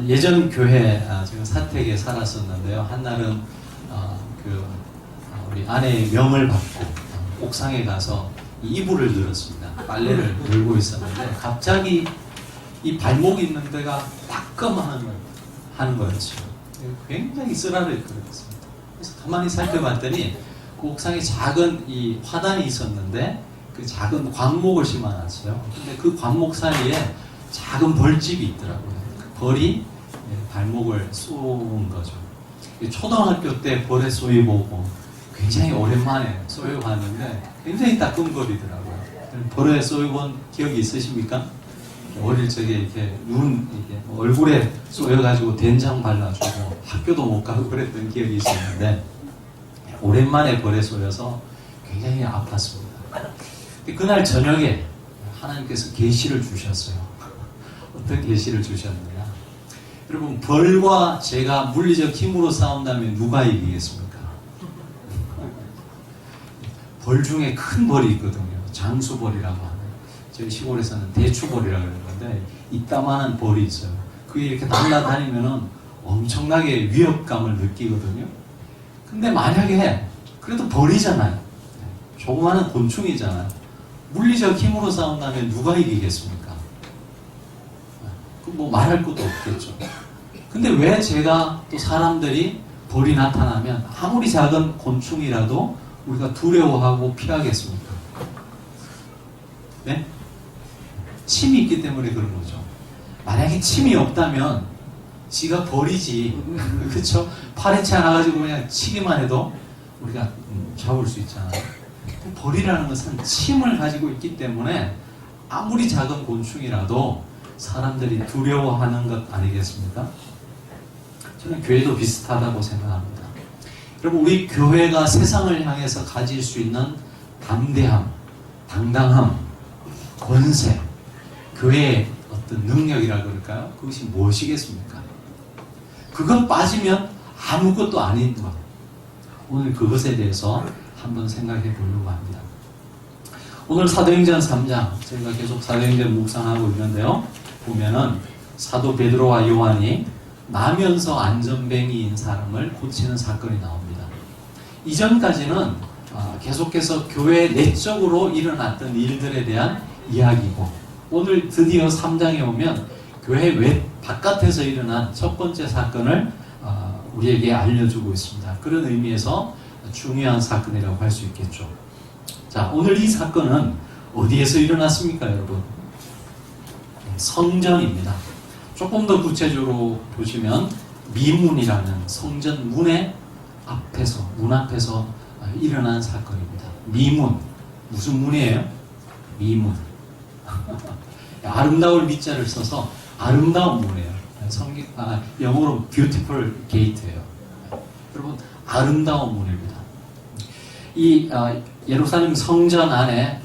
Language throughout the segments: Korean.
예전 교회 제가 사택에 살았었는데요. 한날은 우리 아내의 명을 받고 옥상에 가서 이불을 늘었습니다. 빨래를 늘고 있었는데 갑자기 이 발목 있는 데가 따끔하는 거였죠. 굉장히 쓰라렸거든요. 그래서 가만히 살펴봤더니 그 옥상에 작은 이 화단이 있었는데 그 작은 광목을 심어놨어요. 근데 그 광목 사이에 작은 벌집이 있더라고요. 그 벌이 발목을 쏘은 거죠. 초등학교 때 벌에 쏘여보고 굉장히 오랜만에 쏘여봤는데 굉장히 따끔거리더라고요. 벌에 쏘여본 기억이 있으십니까? 어릴 적에 이렇게 얼굴에 쏘여가지고 된장 발라주고 학교도 못 가고 그랬던 기억이 있었는데 오랜만에 벌에 쏘여서 굉장히 아팠습니다. 그날 저녁에 하나님께서 계시를 주셨어요. 어떤 계시를 주셨느냐? 여러분, 벌과 제가 물리적 힘으로 싸운다면 누가 이기겠습니까? 벌 중에 큰 벌이 있거든요. 장수벌이라고 하는. 저희 시골에서는 대추벌이라고 그러는데 이따만한 벌이 있어요. 그게 이렇게 날아다니면은 엄청나게 위협감을 느끼거든요. 근데 만약에 그래도 벌이잖아요. 조그마한 곤충이잖아요. 물리적 힘으로 싸운다면 누가 이기겠습니까? 뭐 말할 것도 없겠죠. 근데 왜 제가 또 사람들이 벌이 나타나면 아무리 작은 곤충이라도 우리가 두려워하고 피하겠습니까? 네? 침이 있기 때문에 그런 거죠. 만약에 침이 없다면 지가 벌이지, 그쵸? 파래치 않아가지고 그냥 치기만 해도 우리가 잡을 수 있잖아요. 벌이라는 것은 침을 가지고 있기 때문에 아무리 작은 곤충이라도 사람들이 두려워하는 것 아니겠습니까? 저는 교회도 비슷하다고 생각합니다. 여러분, 우리 교회가 세상을 향해서 가질 수 있는 담대함, 당당함, 권세, 교회의 어떤 능력이라 그럴까요? 그것이 무엇이겠습니까? 그것 빠지면 아무것도 아닌 것. 오늘 그것에 대해서 한번 생각해 보려고 합니다. 오늘 사도행전 3장, 저희가 계속 사도행전 묵상하고 있는데요. 보면은 사도 베드로와 요한이 나면서 안전뱅이인 사람을 고치는 사건이 나옵니다. 이전까지는 계속해서 교회 내적으로 일어났던 일들에 대한 이야기고, 오늘 드디어 3장에 오면 교회 외 바깥에서 일어난 첫 번째 사건을 우리에게 알려주고 있습니다. 그런 의미에서 중요한 사건이라고 할 수 있겠죠. 자, 오늘 이 사건은 어디에서 일어났습니까, 여러분? 성전입니다. 조금 더 구체적으로 보시면 미문이라는 성전 문의 앞에서, 문 앞에서 일어난 사건입니다. 미문. 무슨 문이에요? 미문. 아름다울 미자를 써서 아름다운 문이에요. 영어로 beautiful gate예요. 여러분, 아름다운 문입니다. 이 예루살렘 성전 안에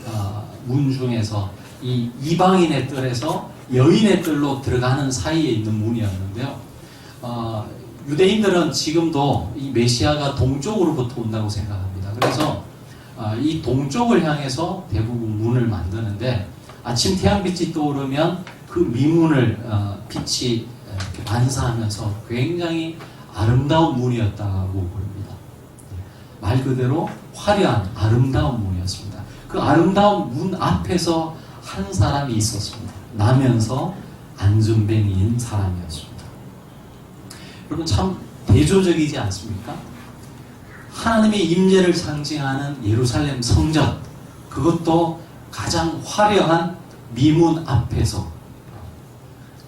문 중에서 이 이방인의 뜰에서 여인의 뜰로 들어가는 사이에 있는 문이었는데요. 유대인들은 지금도 이 메시아가 동쪽으로부터 온다고 생각합니다. 그래서 이 동쪽을 향해서 대부분 문을 만드는데 아침 태양빛이 떠오르면 그 미문을 빛이 이렇게 반사하면서 굉장히 아름다운 문이었다고 보입니다. 말 그대로 화려한 아름다운 문이었습니다. 그 아름다운 문 앞에서 한 사람이 있었습니다. 나면서 안전뱅이인 사람이었습니다. 여러분, 참 대조적이지 않습니까? 하나님의 임재를 상징하는 예루살렘 성전, 그것도 가장 화려한 미문 앞에서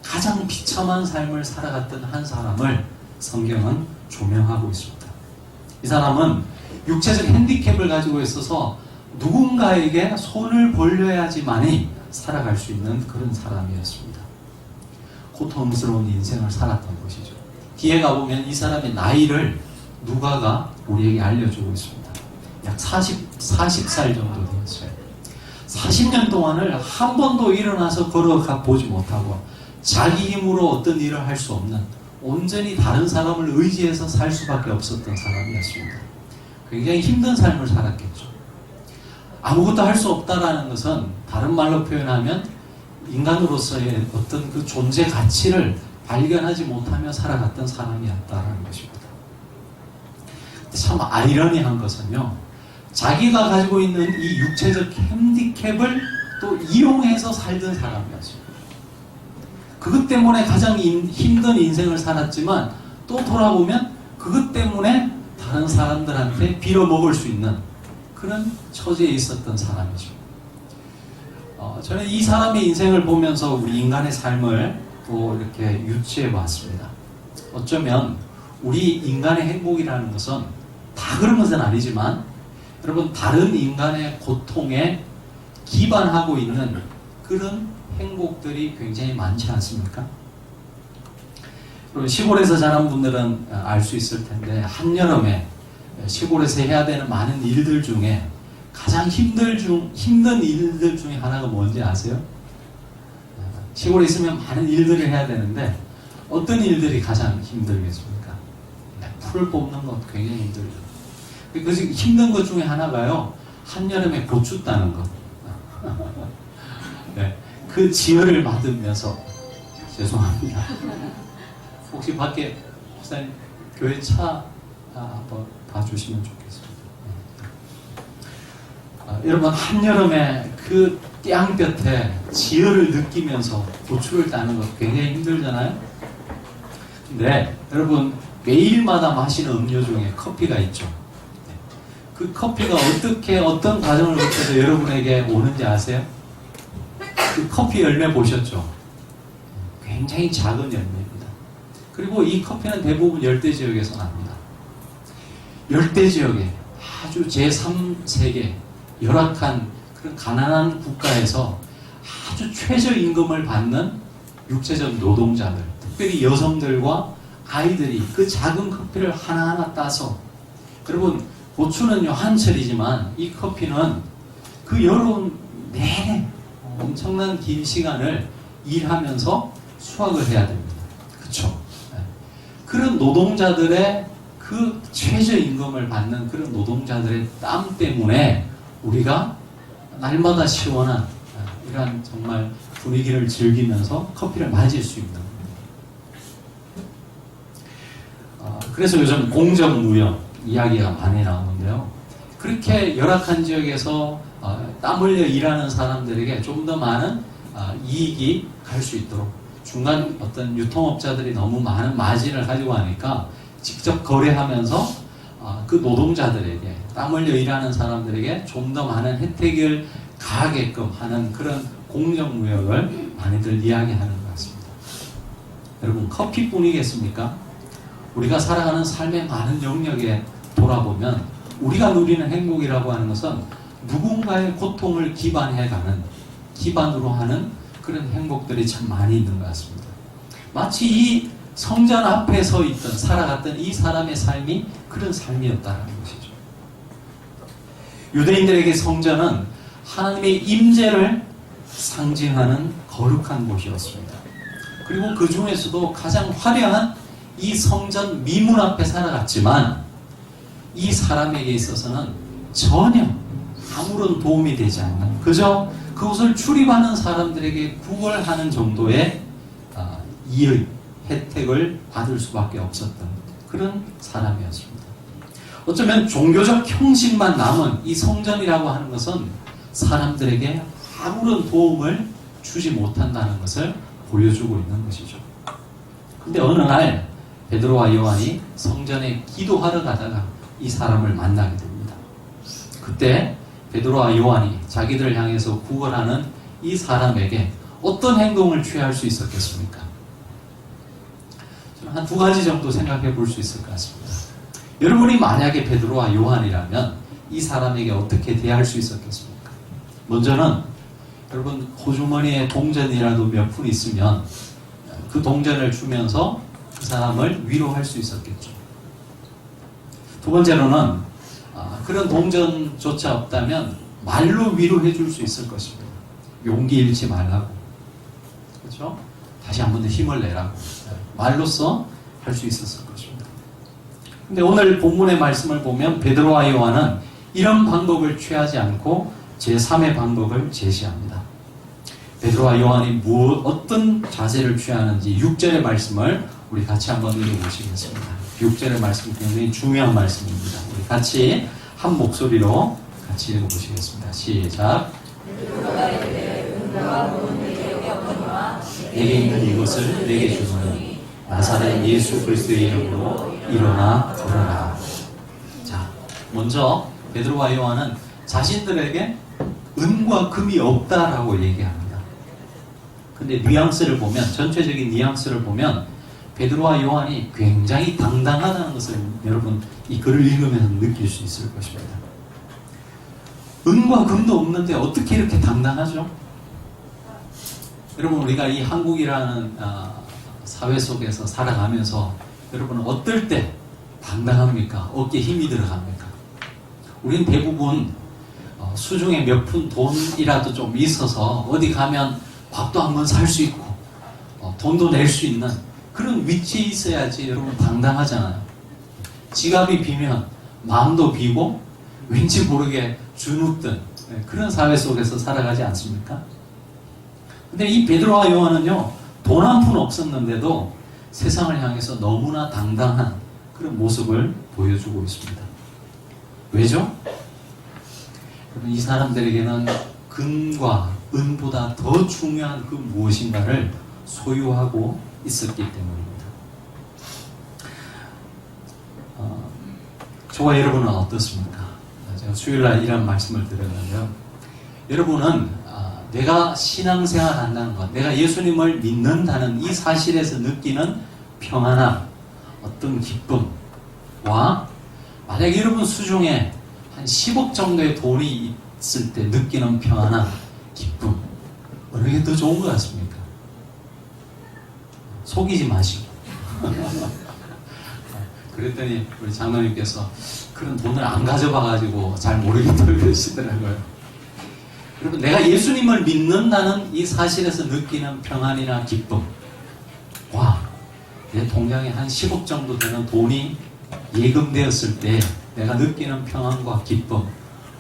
가장 비참한 삶을 살아갔던 한 사람을 성경은 조명하고 있습니다. 이 사람은 육체적 핸디캡을 가지고 있어서 누군가에게 손을 벌려야지만이 살아갈 수 있는 그런 사람이었습니다. 고통스러운 인생을 살았던 것이죠. 뒤에 가보면 이 사람의 나이를 누가가 우리에게 알려주고 있습니다. 약 40살 정도 되었어요. 40년 동안을 한 번도 일어나서 걸어가 보지 못하고 자기 힘으로 어떤 일을 할 수 없는, 온전히 다른 사람을 의지해서 살 수밖에 없었던 사람이었습니다. 굉장히 힘든 삶을 살았겠죠. 아무것도 할 수 없다라는 것은 다른 말로 표현하면 인간으로서의 어떤 그 존재 가치를 발견하지 못하며 살아갔던 사람이었다라는 것입니다. 참 아이러니한 것은요, 자기가 가지고 있는 이 육체적 핸디캡을 또 이용해서 살던 사람이었어요. 그것 때문에 가장 힘든 인생을 살았지만 또 돌아보면 그것 때문에 다른 사람들한테 빌어먹을 수 있는 그런 처지에 있었던 사람이죠. 저는 이 사람의 인생을 보면서 우리 인간의 삶을 또 이렇게 유추해 봤습니다. 어쩌면 우리 인간의 행복이라는 것은 다 그런 것은 아니지만 여러분, 다른 인간의 고통에 기반하고 있는 그런 행복들이 굉장히 많지 않습니까? 시골에서 자란 분들은 알 수 있을 텐데, 한여름에 시골에서 해야 되는 많은 일들 중에 가장 힘든 일들 중에 하나가 뭔지 아세요? 시골에 있으면 많은 일들을 해야 되는데 어떤 일들이 가장 힘들겠습니까? 풀 뽑는 것 굉장히 힘들죠. 그 힘든 것 중에 하나가요, 한여름에 고추 따는 것. 네, 그 지혈을 받으면서, 죄송합니다. 혹시 밖에 목사님 교회 차 한번 봐주시면 좋겠습니다. 여러분, 한여름에 그 땡볕에 지혈을 느끼면서 고추를 따는 것 굉장히 힘들잖아요. 근데 여러분, 매일마다 마시는 음료 중에 커피가 있죠. 그 커피가 어떤 과정을 거쳐서 여러분에게 오는지 아세요? 그 커피 열매 보셨죠? 굉장히 작은 열매입니다. 그리고 이 커피는 대부분 열대 지역에서 납니다. 열대 지역에 아주 제3세계 열악한 그런 가난한 국가에서 아주 최저임금을 받는 육체적 노동자들, 특별히 여성들과 아이들이 그 작은 커피를 하나하나 따서, 여러분, 고추는요 한철이지만 이 커피는 그 여름 내내 엄청난 긴 시간을 일하면서 수확을 해야 됩니다. 그렇죠? 그런 노동자들의 그 최저임금을 받는 그런 노동자들의 땀 때문에 우리가 날마다 시원한 이러한 정말 분위기를 즐기면서 커피를 마실 수 있는 겁니다. 그래서 요즘 공정무역 이야기가 많이 나오는데요. 그렇게 열악한 지역에서 땀 흘려 일하는 사람들에게 좀 더 많은 이익이 갈 수 있도록 중간 어떤 유통업자들이 너무 많은 마진을 가지고 하니까 직접 거래하면서 그 노동자들에게, 땀 흘려 일하는 사람들에게 좀 더 많은 혜택을 가하게끔 하는 그런 공정무역을 많이들 이야기하는 것 같습니다. 여러분, 커피뿐이겠습니까? 우리가 살아가는 삶의 많은 영역에 돌아보면 우리가 누리는 행복이라고 하는 것은 누군가의 고통을 기반으로 하는 그런 행복들이 참 많이 있는 것 같습니다. 마치 이 성전 앞에 서 있던, 살아갔던 이 사람의 삶이 그런 삶이었다는 것이죠. 유대인들에게 성전은 하나님의 임재를 상징하는 거룩한 곳이었습니다. 그리고 그 중에서도 가장 화려한 이 성전 미문 앞에 살아갔지만 이 사람에게 있어서는 전혀 아무런 도움이 되지 않는, 그저 그곳을 출입하는 사람들에게 구걸하는 정도의 이의, 혜택을 받을 수밖에 없었던 그런 사람이었습니다. 어쩌면 종교적 형식만 남은 이 성전이라고 하는 것은 사람들에게 아무런 도움을 주지 못한다는 것을 보여주고 있는 것이죠. 근데 어느 날 베드로와 요한이 성전에 기도하러 가다가 이 사람을 만나게 됩니다. 그때 베드로와 요한이 자기들을 향해서 구걸하는 이 사람에게 어떤 행동을 취할 수 있었겠습니까? 한 두 가지 정도 생각해 볼 수 있을 것 같습니다. 여러분이 만약에 베드로와 요한이라면 이 사람에게 어떻게 대할 수 있었겠습니까? 먼저는 여러분, 호주머니에 동전이라도 몇 푼 있으면 그 동전을 주면서 그 사람을 위로할 수 있었겠죠. 두 번째로는 그런 동전조차 없다면 말로 위로해 줄 수 있을 것입니다. 용기 잃지 말라고, 그렇죠? 다시 한 번 더 힘을 내라고 말로써 할 수 있었을 것입니다. 근데 오늘 본문의 말씀을 보면 베드로와 요한은 이런 방법을 취하지 않고 제3의 방법을 제시합니다. 베드로와 요한이 어떤 자세를 취하는지 6절의 말씀을 우리 같이 한번 읽어보시겠습니다. 6절의 말씀 굉장히 중요한 말씀입니다. 우리 같이 한 목소리로 같이 읽어보시겠습니다. 시작. 내게 있는 이것을 내게 주노니 나사렛 예수 그리스도의 이름으로 일어나 걸어라. 자, 먼저 베드로와 요한은 자신들에게 은과 금이 없다라고 얘기합니다. 근데 뉘앙스를 보면, 전체적인 뉘앙스를 보면 베드로와 요한이 굉장히 당당하다는 것을 여러분 이 글을 읽으면서 느낄 수 있을 것입니다. 은과 금도 없는데 어떻게 이렇게 당당하죠? 여러분, 우리가 이 한국이라는 사회 속에서 살아가면서 여러분은 어떨 때 당당합니까? 어깨에 힘이 들어갑니까? 우린 대부분 수중에 몇 푼 돈이라도 좀 있어서 어디 가면 밥도 한번 살 수 있고 돈도 낼 수 있는 그런 위치에 있어야지 여러분 당당하잖아요. 지갑이 비면 마음도 비고 왠지 모르게 주눅든 그런 사회 속에서 살아가지 않습니까? 근데 이 베드로와 요한은요, 돈 한 푼 없었는데도 세상을 향해서 너무나 당당한 그런 모습을 보여주고 있습니다. 왜죠? 이 사람들에게는 금과 은보다 더 중요한 그 무엇인가를 소유하고 있었기 때문입니다. 저와 여러분은 어떻습니까? 제가 수요일날 이런 말씀을 드렸는데요. 여러분은 내가 신앙생활 한다는 것, 내가 예수님을 믿는다는 이 사실에서 느끼는 평안함, 어떤 기쁨과 만약에 여러분 수중에 한 10억 정도의 돈이 있을 때 느끼는 평안함, 기쁨, 어느 게 더 좋은 것 같습니까? 속이지 마시고. 그랬더니 우리 장로님께서 그런 돈을 안 가져봐가지고 잘 모르겠다고 그러시더라고요. 여러분, 내가 예수님을 믿는다는 이 사실에서 느끼는 평안이나 기쁨, 와, 내 통장에 한 10억 정도 되는 돈이 예금되었을 때 내가 느끼는 평안과 기쁨,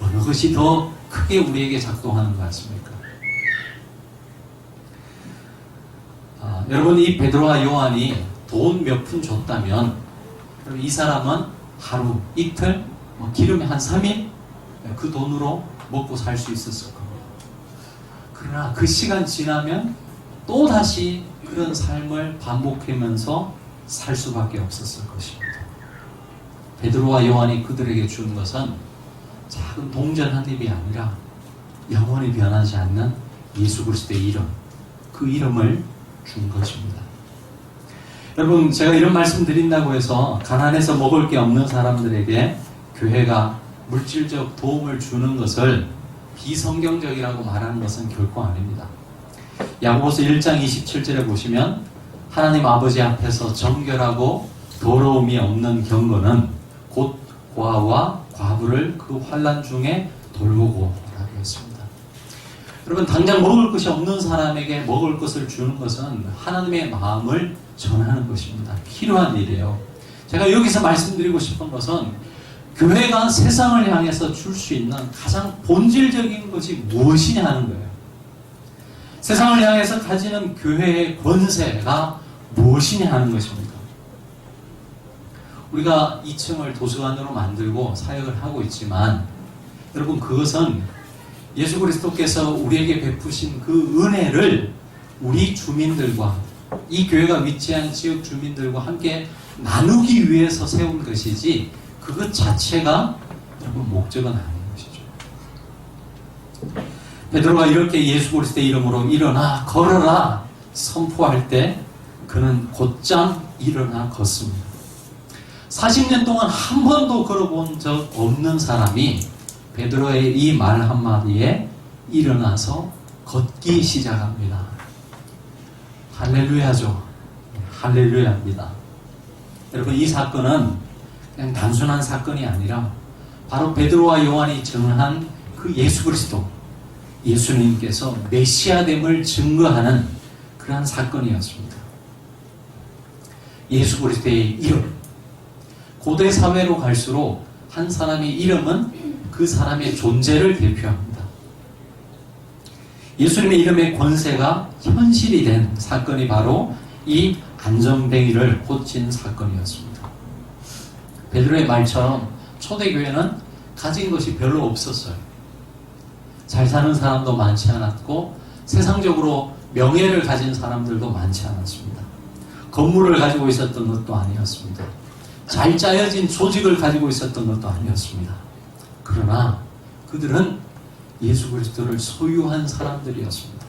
어느 것이 더 크게 우리에게 작동하는 것 같습니까? 여러분, 이 베드로와 요한이 돈 몇 푼 줬다면 이 사람은 하루, 이틀, 길으면 한 3일 그 돈으로 먹고 살 수 있었을 겁니다. 그러나 그 시간 지나면 또다시 그런 삶을 반복하면서 살 수밖에 없었을 것입니다. 베드로와 요한이 그들에게 준 것은 작은 동전 한 입이 아니라 영원히 변하지 않는 예수 그리스도의 이름, 그 이름을 준 것입니다. 여러분, 제가 이런 말씀 드린다고 해서 가난해서 먹을 게 없는 사람들에게 교회가 물질적 도움을 주는 것을 비성경적이라고 말하는 것은 결코 아닙니다. 야고보서 1장 27절에 보시면 하나님 아버지 앞에서 정결하고 더러움이 없는 경건은 곧 고아와 과부를 그 환난 중에 돌보고 라고 했습니다. 여러분, 당장 먹을 것이 없는 사람에게 먹을 것을 주는 것은 하나님의 마음을 전하는 것입니다. 필요한 일이에요. 제가 여기서 말씀드리고 싶은 것은 교회가 세상을 향해서 줄 수 있는 가장 본질적인 것이 무엇이냐 하는 거예요. 세상을 향해서 가지는 교회의 권세가 무엇이냐 하는 것입니다. 우리가 2층을 도서관으로 만들고 사역을 하고 있지만 여러분, 그것은 예수 그리스도께서 우리에게 베푸신 그 은혜를 우리 주민들과 이 교회가 위치한 지역 주민들과 함께 나누기 위해서 세운 것이지 그것 자체가 여러분 목적은 아닌 것이죠. 베드로가 이렇게 예수 그리스도의 이름으로 일어나 걸어라 선포할 때 그는 곧장 일어나 걷습니다. 40년 동안 한 번도 걸어본 적 없는 사람이 베드로의 이 말 한마디에 일어나서 걷기 시작합니다. 할렐루야죠. 할렐루야입니다. 여러분, 이 사건은 그냥 단순한 사건이 아니라 바로 베드로와 요한이 증언한 그 예수 그리스도, 예수님께서 메시아됨을 증거하는 그러한 사건이었습니다. 예수 그리스도의 이름. 고대 사회로 갈수록 한 사람의 이름은 그 사람의 존재를 대표합니다. 예수님의 이름의 권세가 현실이 된 사건이 바로 이 안전뱅이를 고친 사건이었습니다. 베드로의 말처럼 초대교회는 가진 것이 별로 없었어요. 잘 사는 사람도 많지 않았고 세상적으로 명예를 가진 사람들도 많지 않았습니다. 건물을 가지고 있었던 것도 아니었습니다. 잘 짜여진 조직을 가지고 있었던 것도 아니었습니다. 그러나 그들은 예수 그리스도를 소유한 사람들이었습니다.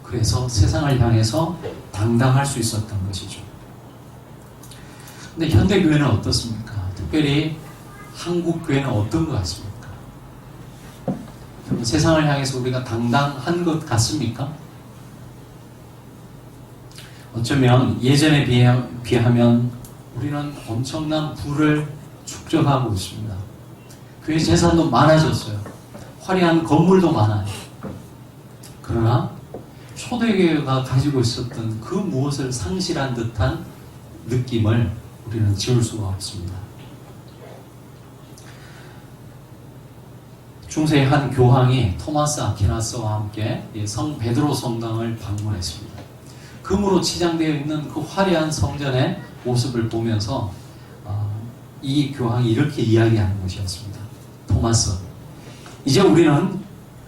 그래서 세상을 향해서 당당할 수 있었던 것이죠. 근데 현대교회는 어떻습니까? 특별히 한국교회는 어떤 것 같습니까? 세상을 향해서 우리가 당당한 것 같습니까? 어쩌면 예전에 비하면 우리는 엄청난 부를 축적하고 있습니다. 교회 재산도 많아졌어요. 화려한 건물도 많아요. 그러나 초대교회가 가지고 있었던 그 무엇을 상실한 듯한 느낌을 우리는 지울 수가 없습니다. 중세의 한 교황이 토마스 아퀴나스와 함께 성 베드로 성당을 방문했습니다. 금으로 치장되어 있는 그 화려한 성전의 모습을 보면서 이 교황이 이렇게 이야기하는 것이었습니다. 토마스, 이제 우리는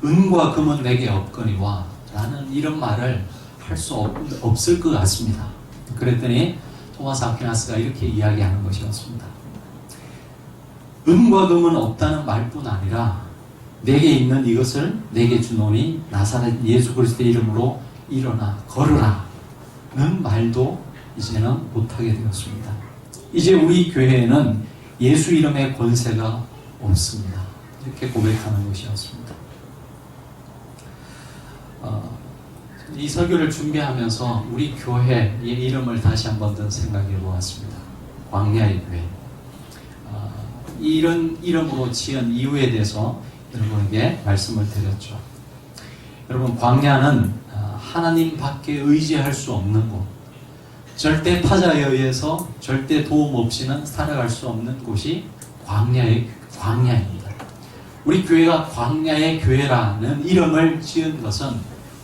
은과 금은 내게 없거니와 라는 이런 말을 할 수 없을 것 같습니다. 그랬더니 토마스 아퀴나스가 이렇게 이야기하는 것이었습니다. 은과 금은 없다는 말뿐 아니라 내게 있는 이것을 내게 주노니 나사렛 예수 그리스도의 이름으로 일어나 걸으라 는 말도 이제는 못하게 되었습니다. 이제 우리 교회에는 예수 이름의 권세가 없습니다. 이렇게 고백하는 것이었습니다. 이 설교를 준비하면서 우리 교회의 이름을 다시 한 번 더 생각해 보았습니다. 광야의 교회. 이런 이름으로 지은 이유에 대해서 여러분에게 말씀을 드렸죠. 여러분, 광야는 하나님 밖에 의지할 수 없는 곳, 절대 타자에 의해서 절대 도움 없이는 살아갈 수 없는 곳이 광야입니다. 우리 교회가 광야의 교회라는 이름을 지은 것은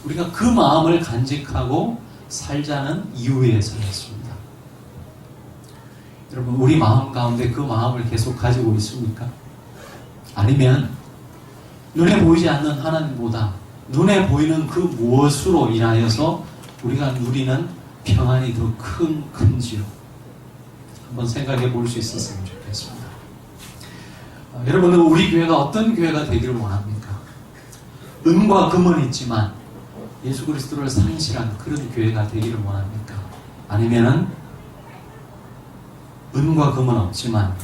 우리가 그 마음을 간직하고 살자는 이유에서였습니다. 여러분, 우리 마음 가운데 그 마음을 계속 가지고 있습니까? 아니면 눈에 보이지 않는 하나님보다 눈에 보이는 그 무엇으로 인하여서 우리가 누리는 평안이 더 큰지요? 한번 생각해 볼 수 있었으면 좋겠습니다. 여러분은 우리 교회가 어떤 교회가 되기를 원합니까? 은과 금은 있지만 예수 그리스도를 상실한 그런 교회가 되기를 원합니까? 아니면은 은과 금은 없지만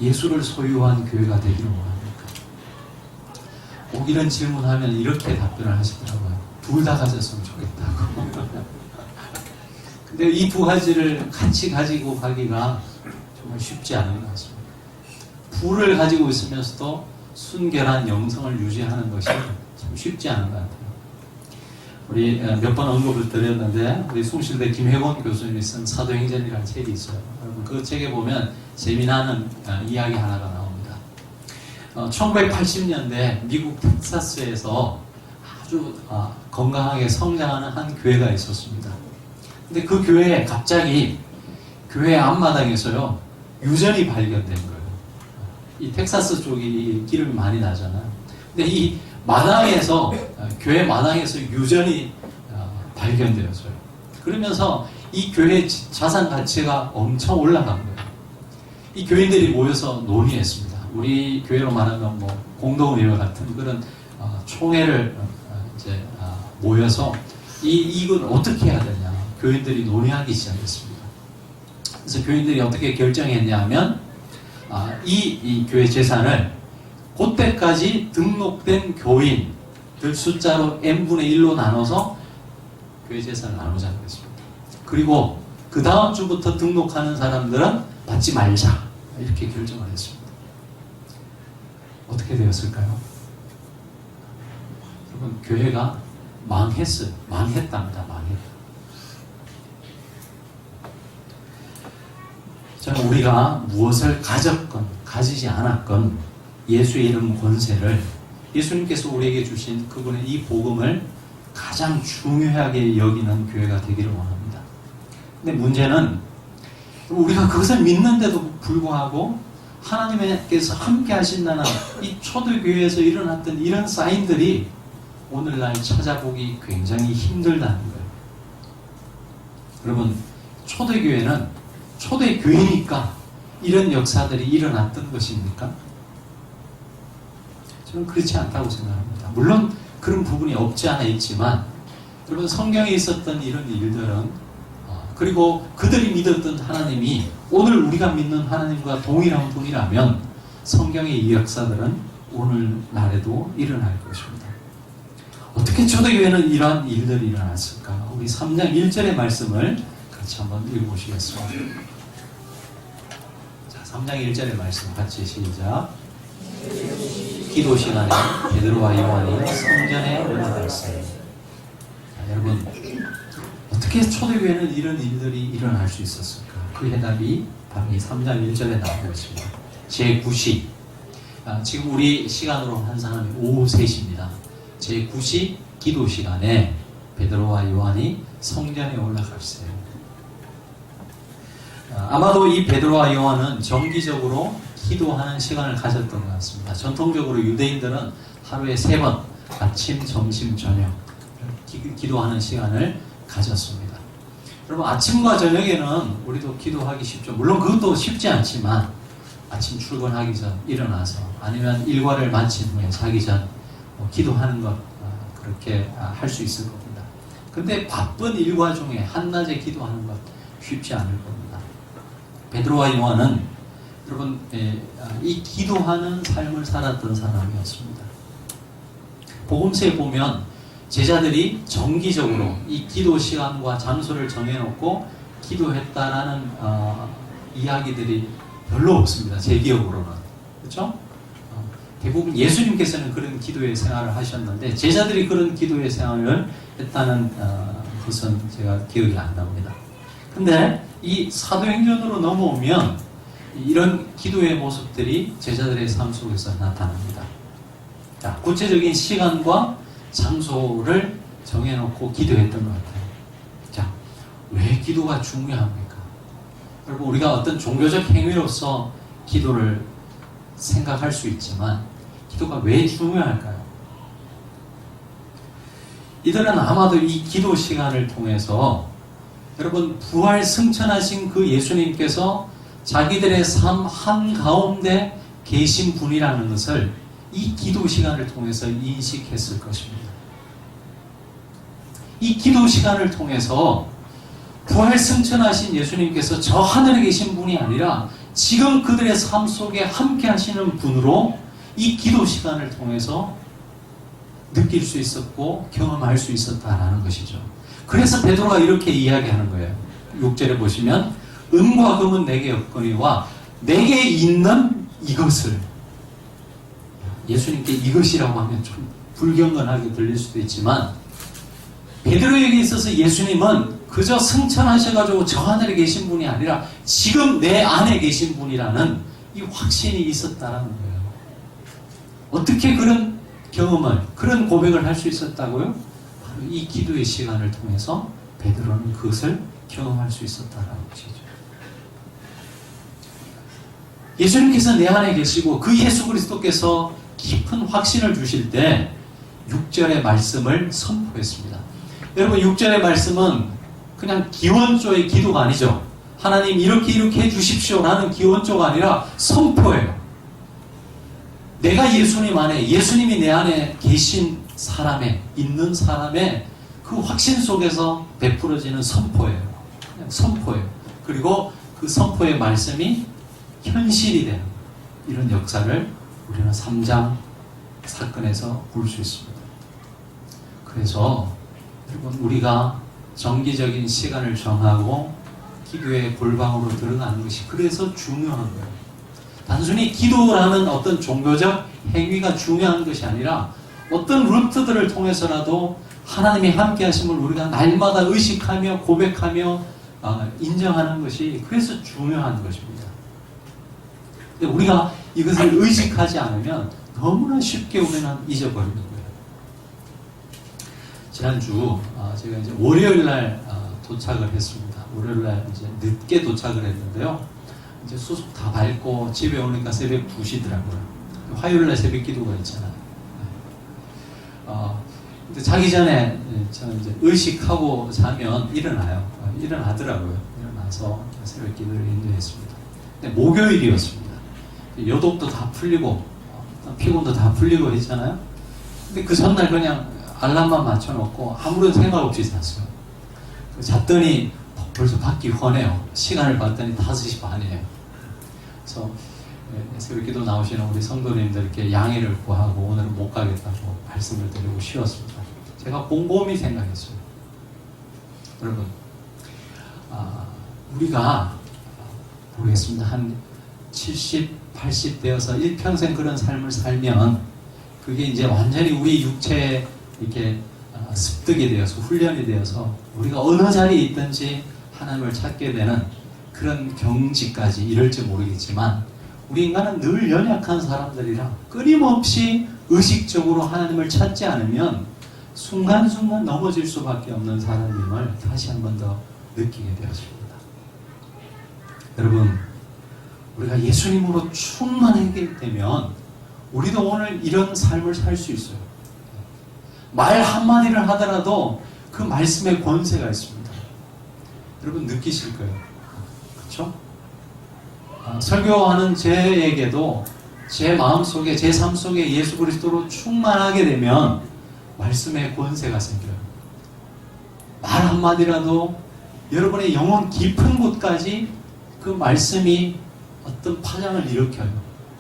예수를 소유한 교회가 되기를 원합니까? 꼭 이런 질문하면 이렇게 답변을 하시더라고요. 둘 다 가졌으면 좋겠다고. 근데 이 두 가지를 같이 가지고 가기가 정말 쉽지 않은 것 같습니다. 부를 가지고 있으면서도 순결한 영성을 유지하는 것이 참 쉽지 않은 것 같아요. 우리 몇 번 언급을 드렸는데 우리 숭실대 김혜곤 교수님이 쓴 사도행전이라는 책이 있어요. 여러분, 그 책에 보면 재미나는 이야기 하나가 나옵니다. 1980년대 미국 텍사스에서 아주 건강하게 성장하는 한 교회가 있었습니다. 근데 그 교회에 갑자기 교회 앞마당에서요 유전이 발견된 거예요. 이 텍사스 쪽이 기름이 많이 나잖아요. 근데 이 마당에서 교회 마당에서 유전이 발견되었어요. 그러면서 이 교회 자산 가치가 엄청 올라간 거예요. 이 교인들이 모여서 논의했습니다. 우리 교회로 말하면 뭐 공동의회 같은 그런 총회를 이제 모여서 이걸 어떻게 해야 되냐 교인들이 논의하기 시작했습니다. 그래서 교인들이 어떻게 결정했냐 하면 이 교회 재산을 그때까지 등록된 교인들 숫자로 n분의 1로 나눠서 교회 재산을 나누자고 했습니다. 그리고 그 다음 주부터 등록하는 사람들은 받지 말자 이렇게 결정을 했습니다. 어떻게 되었을까요? 여러분, 교회가 망했어요. 망했답니다. 망했다. 저는 우리가 무엇을 가졌건 가지지 않았건 예수의 이름 권세를 예수님께서 우리에게 주신 그분의 이 복음을 가장 중요하게 여기는 교회가 되기를 원합니다. 근데 문제는 우리가 그것을 믿는데도 불구하고 하나님께서 함께 하신다는 이 초대교회에서 일어났던 이런 사인들이 오늘날 찾아보기 굉장히 힘들다는 거예요. 여러분, 초대교회는 초대교회니까 이런 역사들이 일어났던 것입니까? 저는 그렇지 않다고 생각합니다. 물론 그런 부분이 없지 않아 있지만 여러분, 성경에 있었던 이런 일들은 그리고 그들이 믿었던 하나님이 오늘 우리가 믿는 하나님과 동일한 분이라면 성경의 이 역사들은 오늘날에도 일어날 것입니다. 어떻게 초대교회는 이러한 일들이 일어났을까? 우리 3장 1절의 말씀을 같이 한번 읽어보시겠습니다. 자, 3장 1절의 말씀 같이 시작. 기도 시간에 베드로와 요한이 성전에 올라갔어요. 여러분, 어떻게 초대교회는 이런 일들이 일어날 수 있었을까? 그 해답이 바로 이 3장 1절에 나오고 있습니다. 제9시, 지금 우리 시간으로 환산하면 오후 3시입니다. 제9시 기도 시간에 베드로와 요한이 성전에 올라갔어요. 아마도 이 베드로와 요한은 정기적으로 기도하는 시간을 가졌던 것 같습니다. 전통적으로 유대인들은 하루에 3번, 아침, 점심, 저녁 기도하는 시간을 가졌습니다. 여러분, 아침과 저녁에는 우리도 기도하기 쉽죠. 물론 그것도 쉽지 않지만 아침 출근하기 전 일어나서 아니면 일과를 마친 후에 자기 전 기도하는 것 그렇게 할 수 있을 겁니다. 근데 바쁜 일과 중에 한낮에 기도하는 것 쉽지 않을 겁니다. 베드로와 요한은 여러분 이 기도하는 삶을 살았던 사람이었습니다. 복음서에 보면 제자들이 정기적으로 이 기도 시간과 장소를 정해놓고 기도했다라는 이야기들이 별로 없습니다. 제 기억으로는. 그렇죠? 대부분 예수님께서는 그런 기도의 생활을 하셨는데 제자들이 그런 기도의 생활을 했다는 것은 제가 기억이 안 납니다. 근데 이 사도행전으로 넘어오면 이런 기도의 모습들이 제자들의 삶 속에서 나타납니다. 자, 구체적인 시간과 장소를 정해놓고 기도했던 것 같아요. 자, 왜 기도가 중요합니까? 여러분, 우리가 어떤 종교적 행위로서 기도를 생각할 수 있지만 기도가 왜 중요할까요? 이들은 아마도 이 기도 시간을 통해서 여러분, 부활 승천하신 그 예수님께서 자기들의 삶 한가운데 계신 분이라는 것을 이 기도 시간을 통해서 인식했을 것입니다. 이 기도 시간을 통해서 부활 승천하신 예수님께서 저 하늘에 계신 분이 아니라 지금 그들의 삶 속에 함께 하시는 분으로 이 기도 시간을 통해서 느낄 수 있었고 경험할 수 있었다라는 것이죠. 그래서 베드로가 이렇게 이야기하는 거예요. 6절에 보시면 은과 금은 내게 없거니와 내게 있는 이것을, 예수님께 이것이라고 하면 좀 불경건하게 들릴 수도 있지만 베드로에게 있어서 예수님은 그저 승천하셔가지고 저 하늘에 계신 분이 아니라 지금 내 안에 계신 분이라는 이 확신이 있었다는 거예요. 어떻게 그런 경험을, 그런 고백을 할 수 있었다고요? 바로 이 기도의 시간을 통해서 베드로는 그것을 경험할 수 있었다는 것이죠. 예수님께서 내 안에 계시고 그 예수 그리스도께서 깊은 확신을 주실 때 6절의 말씀을 선포했습니다. 여러분, 6절의 말씀은 그냥 기원조의 기도가 아니죠. 하나님 이렇게 해주십시오 라는 기원조가 아니라 선포예요. 내가 예수님 안에, 예수님이 내 안에 계신 사람의, 있는 사람의 그 확신 속에서 베풀어지는 선포예요. 그냥 선포예요. 그리고 그 선포의 말씀이 현실이 되는 이런 역사를 우리는 3장 사건에서 볼 수 있습니다. 그래서 여러분, 우리가 정기적인 시간을 정하고 기도의 골방으로 들어가는 것이 그래서 중요한 거예요. 단순히 기도라는 어떤 종교적 행위가 중요한 것이 아니라 어떤 루트들을 통해서라도 하나님이 함께 하심을 우리가 날마다 의식하며 고백하며 인정하는 것이 그래서 중요한 것입니다. 근데 우리가 이것을 의식하지 않으면 너무나 쉽게 우리는 잊어버리는 거예요. 지난주 제가 이제 월요일 날 도착을 했습니다. 월요일 날 이제 늦게 도착을 했는데요. 이제 수속 다 밟고 집에 오니까 새벽 2시더라고요. 화요일 날 새벽 기도가 있잖아요. 근데 자기 전에 저는 이제 의식하고 자면 일어나더라고요. 일어나서 새벽 기도를 인도했습니다. 근데 목요일이었습니다. 여독도 다 풀리고 피곤도 다 풀리고 했잖아요. 근데 그 전날 그냥 알람만 맞춰놓고 아무런 생각 없이 잤어요. 잤더니 벌써 받기 훤해요. 시간을 봤더니 5시 반이에요. 그래서 새벽 기도 나오시는 우리 성도님들께 양해를 구하고 오늘은 못 가겠다고 말씀을 드리고 쉬었습니다. 제가 곰곰이 생각했어요. 여러분, 우리가 모르겠습니다. 한 70, 80 되어서 일평생 그런 삶을 살면 그게 이제 완전히 우리 육체에 이렇게 습득이 되어서 훈련이 되어서 우리가 어느 자리에 있든지 하나님을 찾게 되는 그런 경지까지 이럴지 모르겠지만 우리 인간은 늘 연약한 사람들이라 끊임없이 의식적으로 하나님을 찾지 않으면 순간순간 넘어질 수밖에 없는 사람임을 다시 한 번 더 느끼게 되었습니다. 여러분, 우리가 예수님으로 충만하게 되면 우리도 오늘 이런 삶을 살 수 있어요. 말 한마디를 하더라도 그 말씀에 권세가 있습니다. 여러분 느끼실 거예요. 그렇죠? 설교하는 제에게도 제 마음속에, 제 삶 속에 예수 그리스도로 충만하게 되면 말씀에 권세가 생겨요. 말 한마디라도 여러분의 영혼 깊은 곳까지 그 말씀이 어떤 파장을 일으켜요.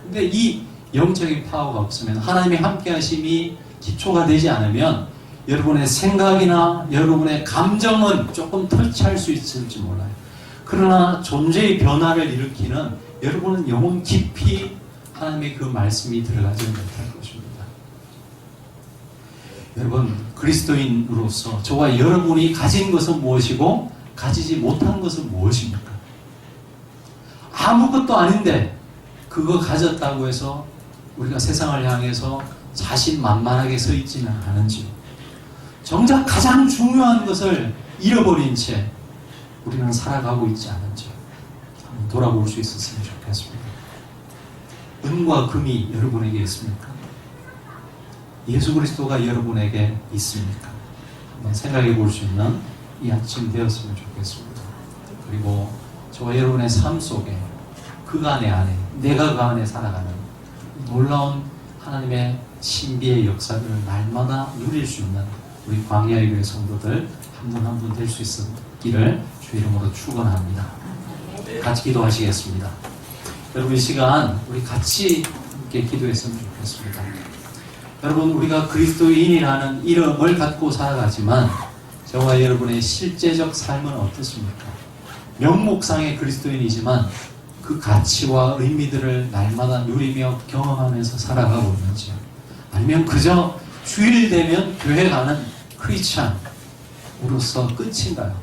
근데 이 영적인 파워가 없으면, 하나님의 함께 하심이 기초가 되지 않으면 여러분의 생각이나 여러분의 감정은 조금 터치할 수 있을지 몰라요. 그러나 존재의 변화를 일으키는 여러분은 영혼 깊이 하나님의 그 말씀이 들어가지 못할 것입니다. 여러분, 그리스도인으로서 저와 여러분이 가진 것은 무엇이고 가지지 못한 것은 무엇입니까? 아무것도 아닌데 그거 가졌다고 해서 우리가 세상을 향해서 자신만만하게 서 있지는 않은지요. 정작 가장 중요한 것을 잃어버린 채 우리는 살아가고 있지 않은지요. 한번 돌아볼 수 있었으면 좋겠습니다. 은과 금이 여러분에게 있습니까? 예수 그리스도가 여러분에게 있습니까? 한번 생각해 볼 수 있는 이 아침 되었으면 좋겠습니다. 그리고 저와 여러분의 삶 속에 그간의 안에, 내가 그 안에 살아가는 놀라운 하나님의 신비의 역사를 날마다 누릴 수 있는 우리 광야의 교회 성도들 한 분 한 분 될 수 있기를 주 이름으로 축원합니다. 같이 기도하시겠습니다. 여러분, 이 시간 우리 같이 함께 기도했으면 좋겠습니다. 여러분, 우리가 그리스도인이라는 이름을 갖고 살아가지만 저와 여러분의 실제적 삶은 어떻습니까? 명목상의 그리스도인이지만 그 가치와 의미들을 날마다 누리며 경험하면서 살아가고 있는지요? 아니면 그저 주일 되면 교회 가는 크리스찬으로서 끝인가요?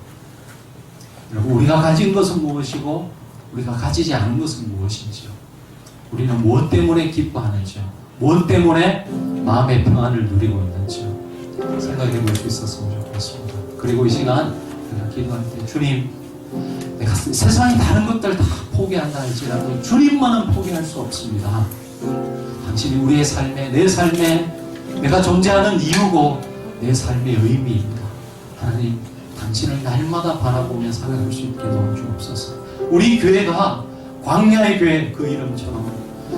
여러분, 우리가 가진 것은 무엇이고 우리가 가지지 않은 것은 무엇인지요? 우리는 무엇 때문에 기뻐하는지요? 무엇 때문에 마음의 평안을 누리고 있는지요? 생각해 볼 수 있었으면 좋겠습니다. 그리고 이 시간 우리가 기도할 때 주님, 내가 세상의 다른 것들 다 포기한다 할지라도 주님만은 포기할 수 없습니다. 당신이 우리의 삶에, 내 삶에 내가 존재하는 이유고 내 삶의 의미입니다. 하나님, 당신을 날마다 바라보며 살아갈 수 있게 도와주옵소서. 우리 교회가 광야의 교회 그 이름처럼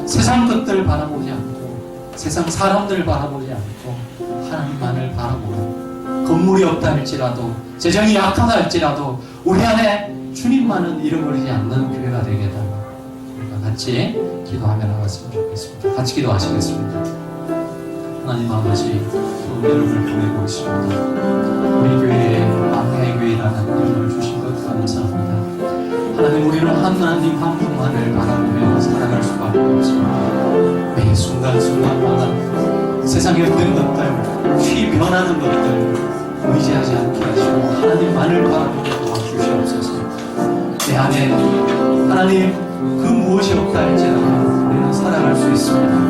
세상 것들을 바라보지 않고 세상 사람들을 바라보지 않고 하나님만을 바라보는, 건물이 없다 할지라도 재정이 약하다 할지라도 우리 안에 주님만은 잃어버리지 않는 교회가 되게 달라. 우리가 같이 기도하며 나갔으면 좋겠습니다. 같이 기도하시겠습니다. 하나님 아버지, 좋은 이름을 보내고 있습니다. 우리 교회에 광야의 교회라는 이름을 주신 것 감사합니다. 하나님, 우리는 하나님 한 분만을 바라보며 살아갈 수밖에 없습니다. 매 순간순간마다 세상의 모든 것들, 휘 변하는 것들 의지하지 않게 하시고 하나님만을 바라보며 도와주시옵소서. 내 안에 하나님 그 무엇이 없다 할지라도 우리는 살아갈 수 있습니다.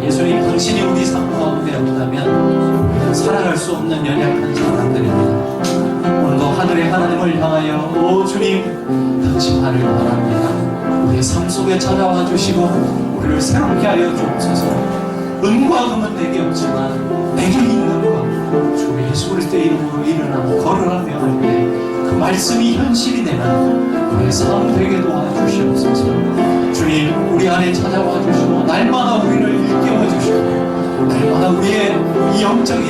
예수님, 당신이 우리 삶 가운데 없다면 살아갈 수 없는 연약한 사람들입니다. 오늘도 하늘의 하나님을 향하여 오 주님 당신만을 바랍니다. 우리의 삶 속에 찾아와 주시고 우리를 새롭게 하여 주옵소서. 은과 금은 내게 없지만 내게 있는 것 주 예수 그리스도의 이름으로 일어나 걸어가며 할 때 그 말씀이 현실이 되는 우리의 삶 되게 도와주시옵소서. 주님 우리 안에 찾아와 주시고 날마다 우리를 일깨워 주시고 날마다 우리의 이 영적인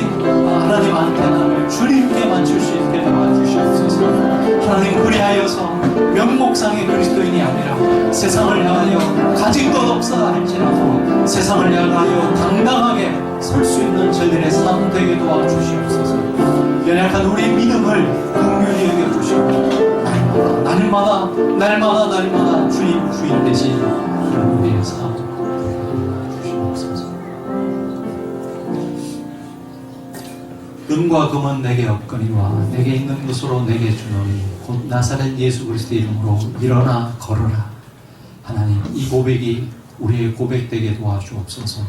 하나님 안테나를 주님께 맞출 수 있게 도와주시옵소서. 하나님 그리하여서 명목상의 그리스도인이 아니라 세상을 향하여 가진 것 없어 할지라도 세상을 향하여 당당하게 설 수 있는 저희들의 삶 되게 도와주시옵소서. 연약한 우리의 믿음을 긍휼히 여겨주시고 날마다 주님 주인 되신 그런 우리의 삶 도와주시옵소서. 은과 금은 내게 없거니와 내게 있는 것으로 내게 주노니 곧 나사렛 예수 그리스도의 이름으로 일어나 걸어라. 하나님 이 고백이 우리의 고백되게 도와주옵소서.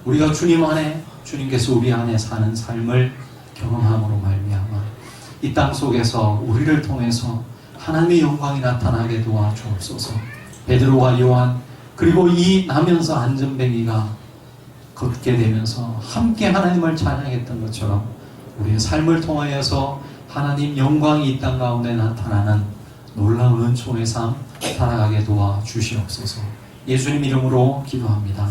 우리가 주님 안에 주님께서 우리 안에 사는 삶을 경험함으로 말미암아 이 땅 속에서 우리를 통해서 하나님의 영광이 나타나게 도와주옵소서. 베드로와 요한 그리고 이 나면서 안전뱅이가 걷게 되면서 함께 하나님을 찬양했던 것처럼 우리의 삶을 통하여서 하나님 영광이 이 땅 가운데 나타나는 놀라운 은총의 삶 살아가게 도와주시옵소서. 예수님 이름으로 기도합니다.